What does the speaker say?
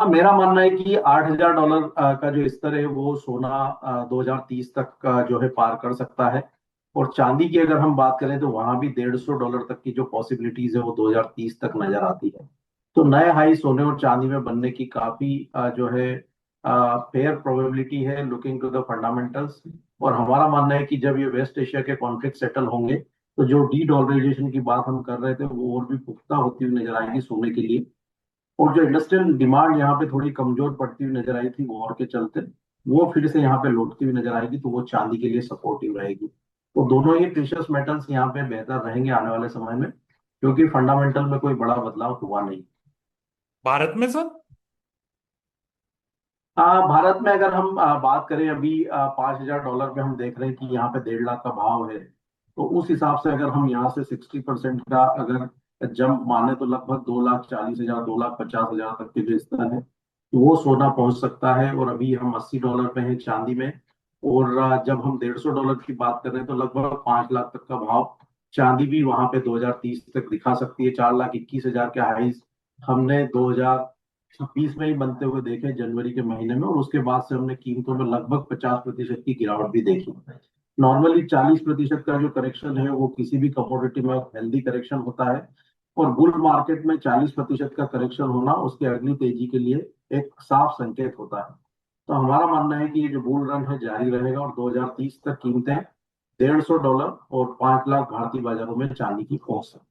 हाँ, मेरा मानना है कि $8,000 का जो स्तर है वो सोना 2030 तक का जो है पार कर सकता है। और चांदी की अगर हम बात करें तो वहां भी $150 तक की जो पॉसिबिलिटीज है वो 2030 तक नजर आती है। तो नए हाई सोने और चांदी में बनने की काफी जो है फेयर प्रोबेबिलिटी है, लुकिंग टू द फंडामेंटल्स। और हमारा मानना है कि जब ये वेस्ट एशिया के कॉन्फ्लिक्ट सेटल होंगे तो जो डी डॉलराइजेशन की बात हम कर रहे थे वो और भी पुख्ता होती हुई नजर आएगी सोने के लिए। और जो इंडस्ट्रियल डिमांड यहाँ पे थोड़ी कमजोर पड़ती हुई नजर आई थी वॉर के चलते, वो फिर से यहाँ पे लौटती हुई नजर आएगी, तो वो चांदी के लिए सपोर्टिव रहेगी। तो दोनों ही प्रीशियस मेटल्स यहाँ पे बेहतर रहेंगे आने वाले समय में, क्योंकि फंडामेंटल में कोई बड़ा बदलाव हुआ नहीं। भारत में सर? भारत में अगर हम बात करें अभी $5,000 में हम देख रहे हैं कि यहाँ पे 1.5 लाख का भाव है। तो उस हिसाब से अगर हम यहाँ से 60% का अगर जंप माने तो लगभग 2,40,000 2,50,000 तक के जो स्तर है वो सोना पहुंच सकता है। और अभी हम $80 पे हैं चांदी में। और जब हम $150 की बात कर रहे हैं तो लगभग 5 लाख तक का भाव चांदी भी वहां पे 2030 तक दिखा सकती है। 4,21,000 के हाईज हमने 2026 में ही बनते हुए देखे जनवरी के महीने में, और उसके बाद से हमने कीमतों में लगभग 50% की गिरावट भी देखी। नॉर्मली 40% का जो करेक्शन है वो किसी भी कमोडिटी में हेल्दी करेक्शन होता है। और बुल मार्केट में 40% का करेक्शन होना उसके अगली तेजी के लिए एक साफ संकेत होता है। तो हमारा मानना है कि ये जो बुल रन है जारी रहेगा और 2030 तक कीमतें $150 और 5 लाख भारतीय बाजारों में चांदी की पहुंच सकती